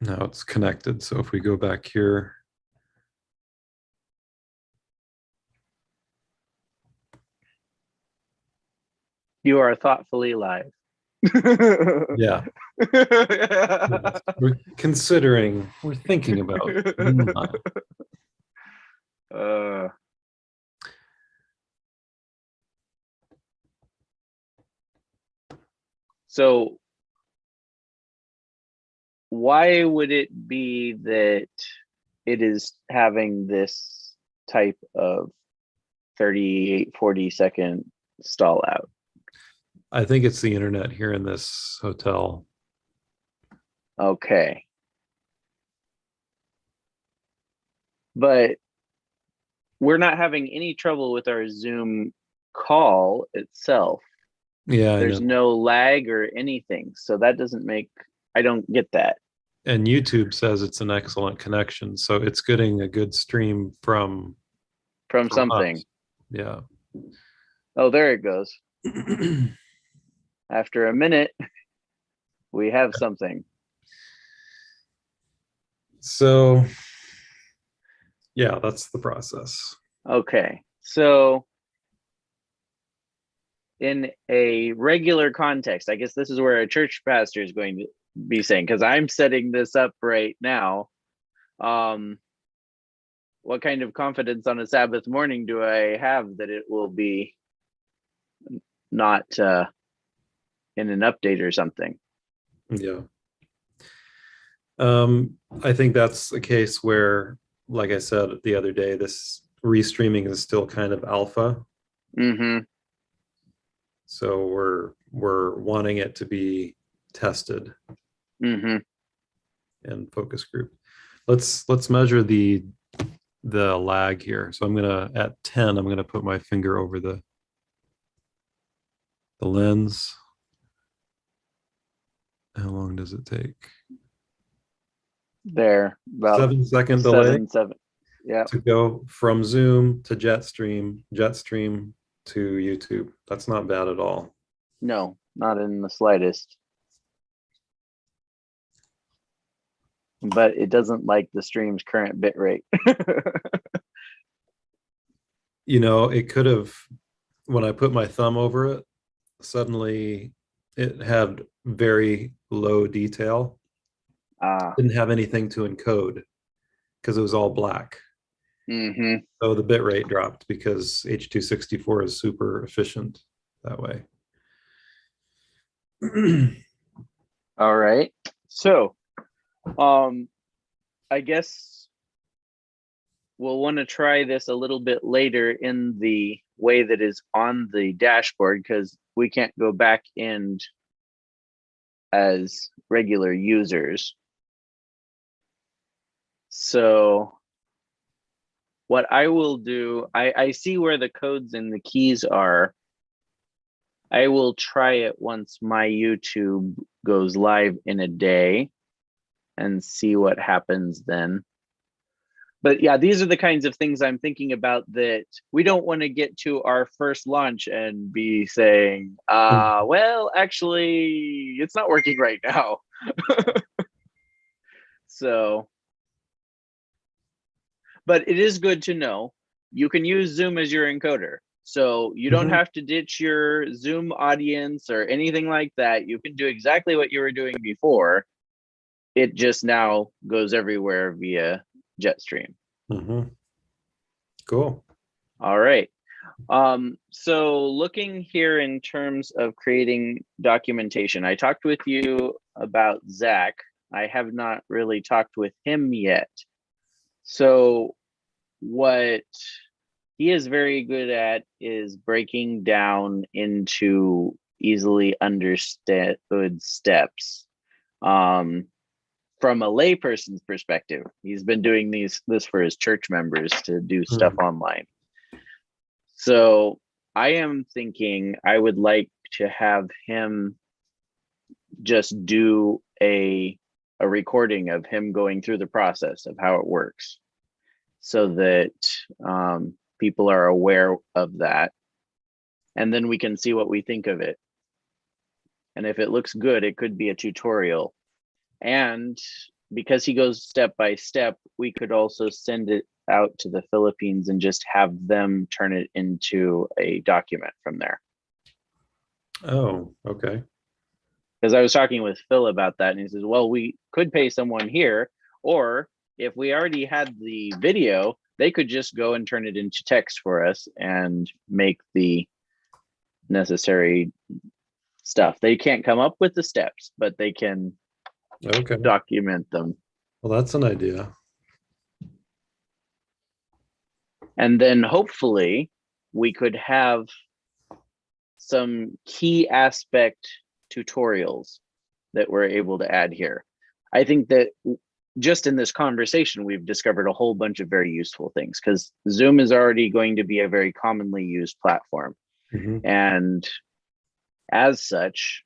Now it's connected. So if we go back here, You are thoughtfully live. yeah, we're thinking about Zoom Live. uh, so why would it be that it is having this type of 38, 40-second stall out? I think it's the internet here in this hotel. Okay. But we're not having any trouble with our Zoom call itself. Yeah, I There's know. no lag or anything. So that doesn't make, I don't get that. And YouTube says it's an excellent connection, so it's getting a good stream From from something. us. Yeah. Oh, there it goes. After a minute, we have something. So yeah, that's the process. Okay. So in a regular context, I guess this is where a church pastor is going to be saying, because I'm setting this up right now. What kind of confidence on a Sabbath morning do I have that it will be not in an update or something? Yeah. I think that's a case where, like I said the other day, this restreaming is still kind of alpha. Mm-hmm. So we're wanting it to be tested Mm-hmm. in focus group. Let's measure the lag here. So I'm gonna at 10, I'm gonna put my finger over the lens. How long does it take? There, about 7 second delay 7. Yeah. to go from Zoom to Jetstream to YouTube. That's not bad at all. No, not in the slightest. But it doesn't like the stream's current bit rate. You know, it could have, when I put my thumb over it, suddenly it had very low detail. Ah. Didn't have anything to encode because it was all black. Mm-hmm. So the bit rate dropped because H.264 is super efficient that way. All right. So, I guess we'll want to try this a little bit later in the way that is on the dashboard, because we can't go back in as regular users. So what I will do, I see where the codes and the keys are. I will try it once my YouTube goes live in a day and see what happens then. But yeah, these are the kinds of things I'm thinking about, that we don't want to get to our first launch and be saying, well, actually, it's not working right now. So, but it is good to know you can use Zoom as your encoder. So you don't have to ditch your Zoom audience or anything like that. You can do exactly what you were doing before. It just now goes everywhere via Jetstream. Mm-hmm. Cool. All right. So looking here in terms of creating documentation, I talked with you about Zach. I have not really talked with him yet. So what he is very good at is breaking down into easily understood steps. From a layperson's perspective, he's been doing this for his church members to do stuff online. So I am thinking I would like to have him just do a recording of him going through the process of how it works, so that people are aware of that. And then we can see what we think of it. And if it looks good, it could be a tutorial. And because he goes step by step, we could also send it out to the Philippines and just have them turn it into a document from there. Oh, okay. Because I was talking with Phil about that, and he says, well, we could pay someone here, or if we already had the video, they could just go and turn it into text for us and make the necessary stuff. They can't come up with the steps, but they can Okay. document them. Well, that's an idea. And then hopefully we could have some key aspect tutorials that we're able to add here. I think that just in this conversation, we've discovered a whole bunch of very useful things, because Zoom is already going to be a very commonly used platform. Mhm. And as such,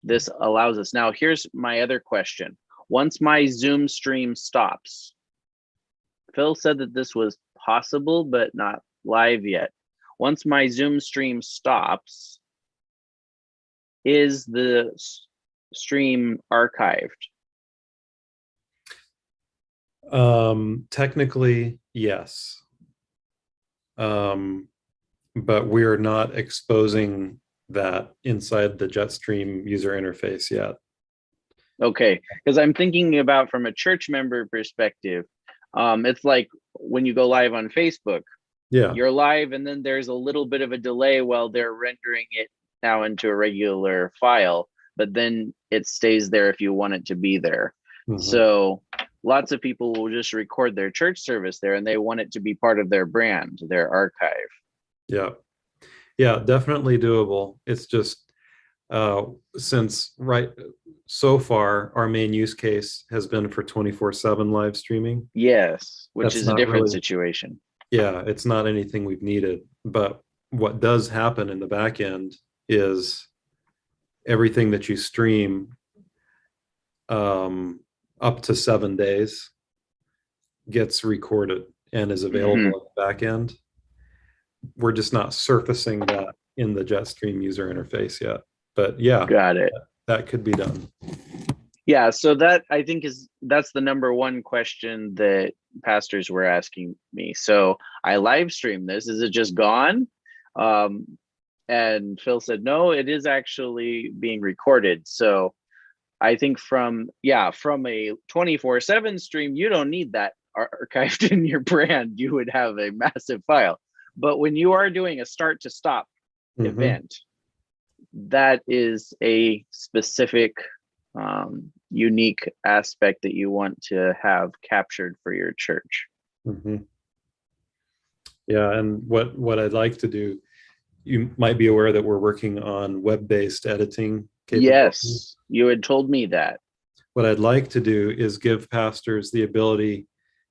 this allows us. Now, here's my other question. Once my Zoom stream stops, Phil said that this was possible, but not live yet. Once my Zoom stream stops, is the stream archived? Technically, yes. But we're not exposing that inside the Jetstream user interface yet. Okay, because I'm thinking about from a church member perspective, it's like when you go live on Facebook, Yeah. you're live and then there's a little bit of a delay while they're rendering it now into a regular file, but then it stays there if you want it to be there. Mhm. So lots of people will just record their church service there and they want it to be part of their brand, their archive. Yeah. Yeah, definitely doable. It's just since right so far our main use case has been for 24/7 live streaming. Yes, which That's is a not different really, situation. yeah, it's not anything we've needed. But what does happen in the back end is everything that you stream up to 7 days gets recorded and is available at the back end. We're just not surfacing that in the Jetstream user interface yet. But yeah, Got it. that could be done. Yeah, so that I think that's the number one question that pastors were asking me. So I live stream this. Is it just gone? And Phil said, no, it is actually being recorded. So I think from a 24/7 stream, you don't need that archived in your brand. You would have a massive file. But when you are doing a start to stop event, that is a specific unique aspect that you want to have captured for your church. Yeah, and what I'd like to do, you might be aware that we're working on web-based editing capabilities. Yes, you had told me that. What I'd like to do is give pastors the ability,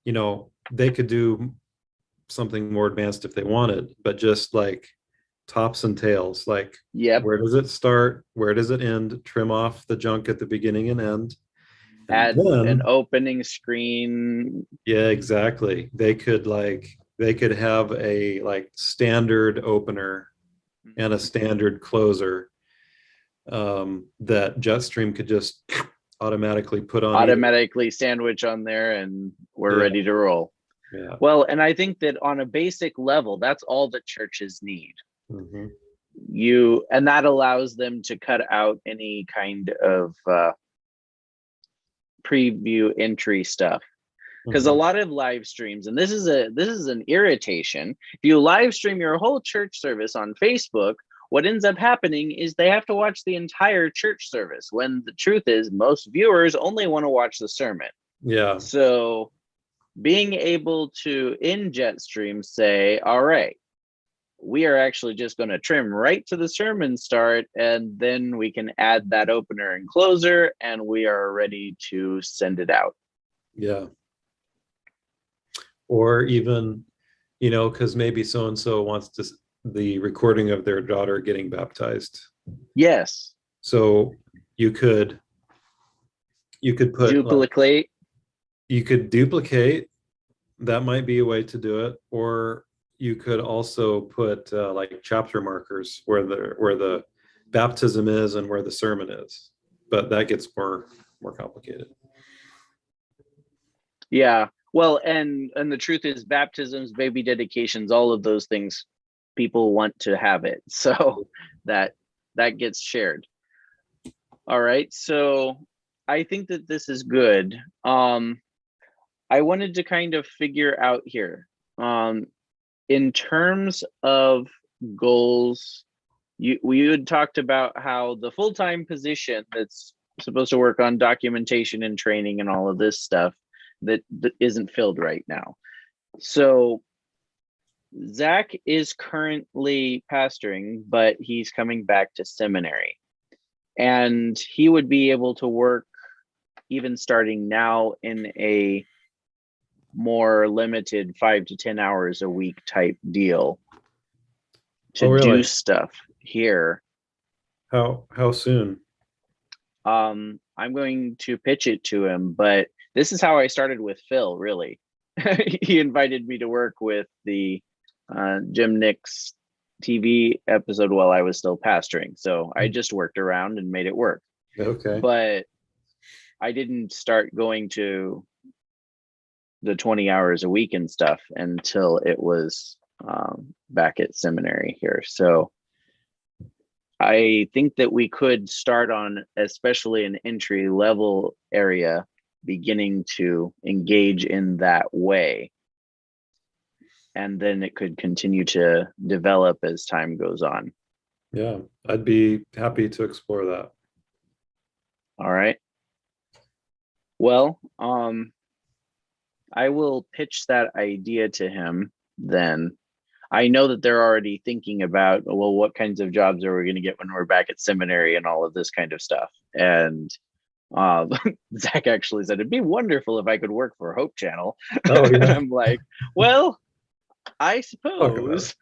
they could do something more advanced if they wanted, but just like tops and tails, like where does it start, where does it end, trim off the junk at the beginning and end, and add then, an opening screen. Yeah, exactly. They could have a like standard opener and a standard closer that Jetstream could just automatically put on automatically sandwich on there, and we're ready to roll. Yeah. Well, and I think that on a basic level, that's all that churches need. And that allows them to cut out any kind of preview entry stuff, because a lot of live streams, and this is an irritation, if you live stream your whole church service on Facebook, what ends up happening is they have to watch the entire church service, when the truth is most viewers only want to watch the sermon. Yeah. So being able to in Jetstream say, all right, we are actually just going to trim right to the sermon start, and then we can add that opener and closer, and we are ready to send it out. Yeah. Or even, because maybe so-and-so wants the recording of their daughter getting baptized. Yes. So you could put duplicate. You could duplicate. That might be a way to do it. Or you could also put like chapter markers where the baptism is and where the sermon is. But that gets more more complicated. Yeah. Well, and the truth is baptisms, baby dedications, all of those things, people want to have it. So that gets shared. All right. So I think that this is good. I wanted to kind of figure out here, in terms of goals, we had talked about how the full-time position that's supposed to work on documentation and training and all of this stuff that isn't filled right now. So Zach is currently pastoring, but he's coming back to seminary, and he would be able to work even starting now in a more limited 5 to 10 hours a week type deal to do stuff here. How soon? I'm going to pitch it to him, but this is how I started with Phil, really. He invited me to work with the Jim Nix TV episode while I was still pastoring. So I just worked around and made it work. Okay. But I didn't start going to the 20 hours a week and stuff until it was back at seminary here. So I think that we could start on, especially an entry level area, beginning to engage in that way. And then it could continue to develop as time goes on. Yeah, I'd be happy to explore that. All right. Well, I will pitch that idea to him then. I know that they're already thinking about, well, what kinds of jobs are we going to get when we're back at seminary and all of this kind of stuff. And Zach actually said, it'd be wonderful if I could work for Hope Channel. Oh, yeah. And I'm like, well, I suppose.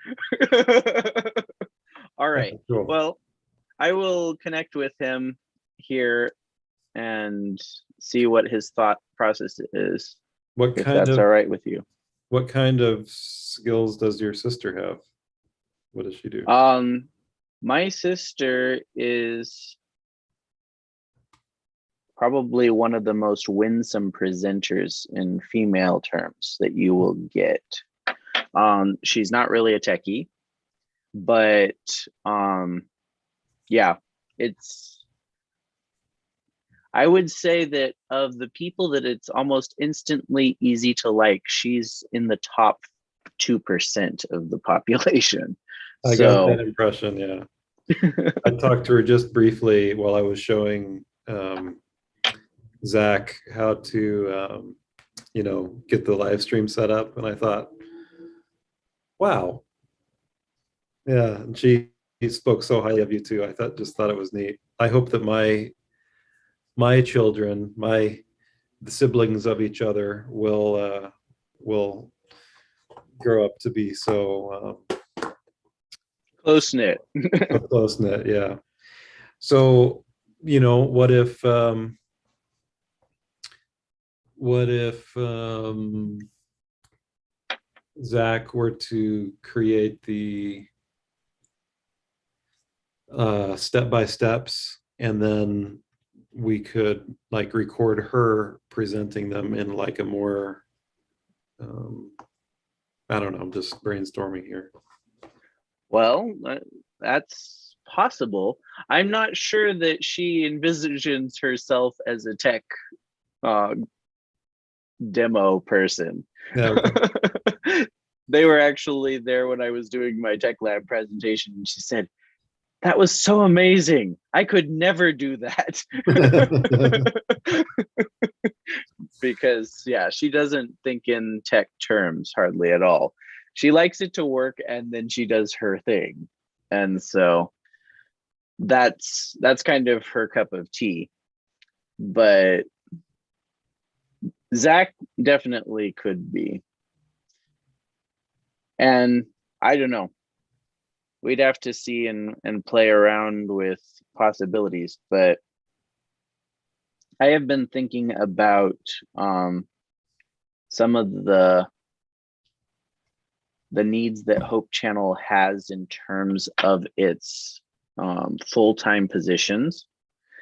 All right. Cool. Well, I will connect with him here and see what his thought process is. What if kind that's of all right with you. What kind of skills does your sister have? What does she do? My sister is probably one of the most winsome presenters in female terms that you will get. She's not really a techie, but yeah, I would say that of the people that it's almost instantly easy to like, she's in the top 2% of the population. I got that impression, yeah. I talked to her just briefly while I was showing Zach how to, get the live stream set up. And I thought, wow. Yeah, and she spoke so highly of you too. I just thought it was neat. I hope that my children, the siblings of each other will grow up to be so close knit. Close knit, yeah. So, what if Zach were to create the step-by-steps, and then we could like record her presenting them in like a more I don't know, I'm just brainstorming here. Well, that's possible. I'm not sure that she envisions herself as a tech demo person. Yeah. They were actually there when I was doing my tech lab presentation, and she said, that was so amazing. I could never do that. Because yeah, she doesn't think in tech terms hardly at all. She likes it to work, and then she does her thing. And so that's kind of her cup of tea. But Zach definitely could be. And I don't know. We'd have to see and play around with possibilities. But I have been thinking about some of the needs that Hope Channel has in terms of its full-time positions.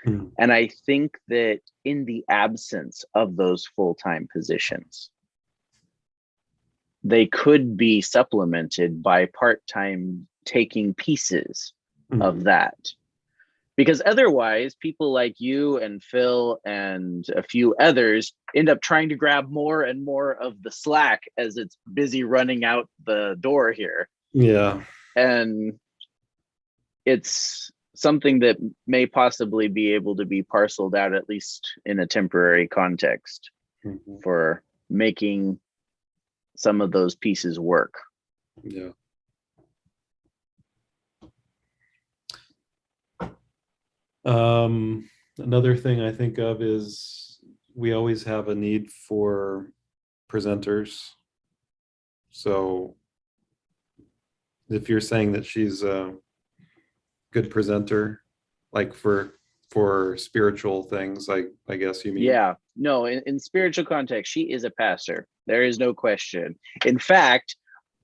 Mm. And I think that in the absence of those full-time positions, they could be supplemented by part-time taking pieces of that. Because otherwise, people like you and Phil and a few others end up trying to grab more and more of the slack as it's busy running out the door here. Yeah. And it's something that may possibly be able to be parceled out, at least in a temporary context, for making some of those pieces work. Yeah. Another thing I think of is we always have a need for presenters. So if you're saying that she's a good presenter, like for spiritual things, I guess you mean. Yeah, no, in spiritual context, she is a pastor. There is no question. In fact,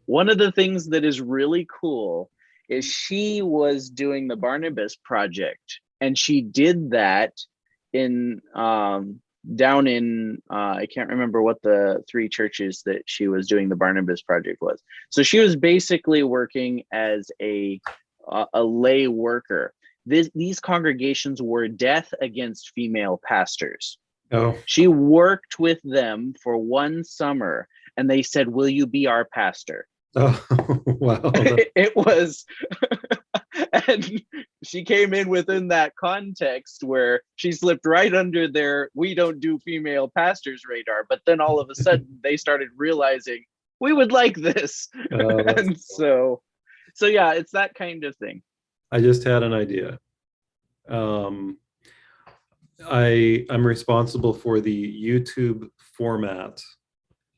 one of the things that is really cool is she was doing the Barnabas Project, and she did that in down in I can't remember what the 3 churches that she was doing the Barnabas Project was. So she was basically working as a lay worker. These congregations were death against female pastors. Oh. She worked with them for one summer, and they said, "Will you be our pastor?" Oh, wow. It was, and she came in within that context where she slipped right under their "we don't do female pastors" radar. But then all of a sudden, they started realizing we would like this, and so yeah, it's that kind of thing. I just had an idea. I'm responsible for the YouTube format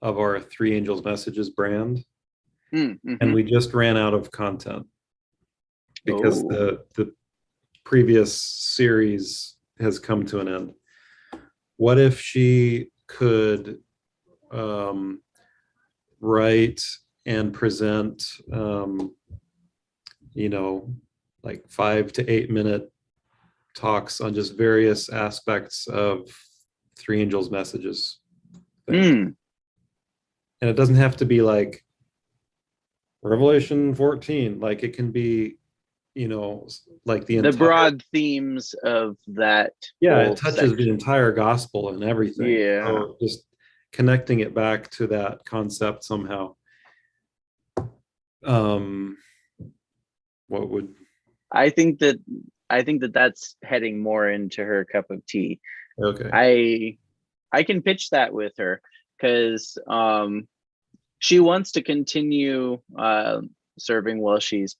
of our Three Angels Messages brand. And we just ran out of content because the previous series has come to an end. What if she could write and present, like 5 to 8 minute talks on just various aspects of Three Angels Messages thing. And it doesn't have to be like Revelation 14. Like it can be, like the broad themes of that. Yeah, it touches the entire gospel and everything. Yeah. So just connecting it back to that concept somehow. What would I think that that's heading more into her cup of tea. Okay. I can pitch that with her because she wants to continue serving while she's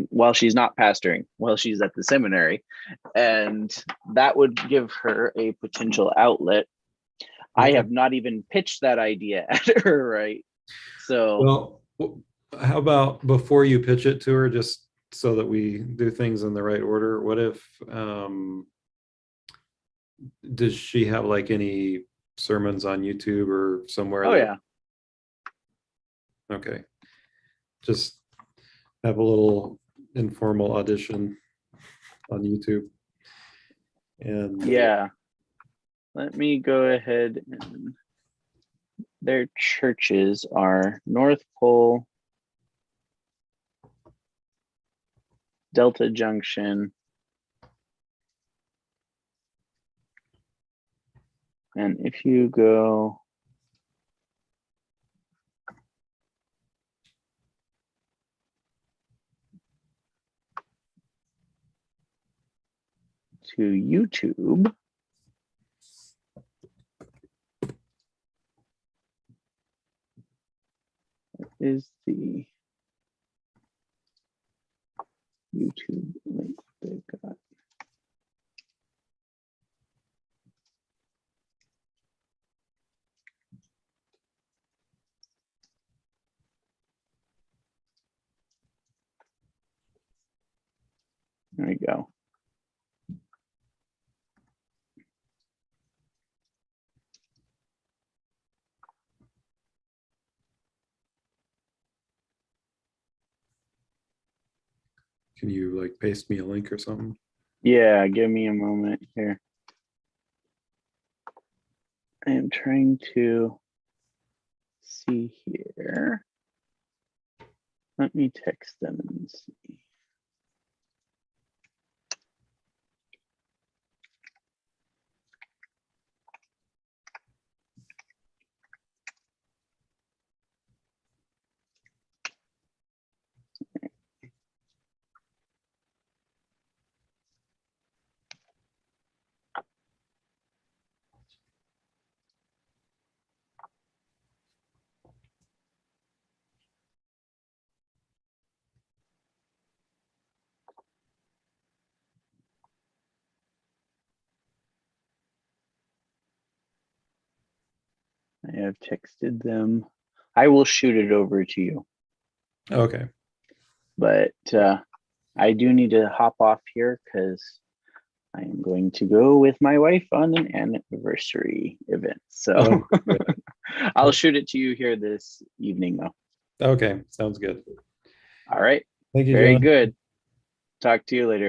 while she's not pastoring, while she's at the seminary, and that would give her a potential outlet. I have not even pitched that idea at her, right? So, well, how about before you pitch it to her, just so that we do things in the right order, what if does she have like any sermons on YouTube or somewhere? Oh, yeah. Okay. Just have a little informal audition on YouTube. And yeah, let me go ahead and their churches are North Pole, Delta Junction, and if you go to YouTube, is the YouTube link they've got. There we go. Can you like paste me a link or something? Yeah, give me a moment here. I am trying to see here. Let me text them and see. I have texted them. I will shoot it over to you. Okay. But I do need to hop off here because I am going to go with my wife on an anniversary event. So I'll shoot it to you here this evening, though. Okay, sounds good. All right. Thank you, Very John. good. Talk to you later.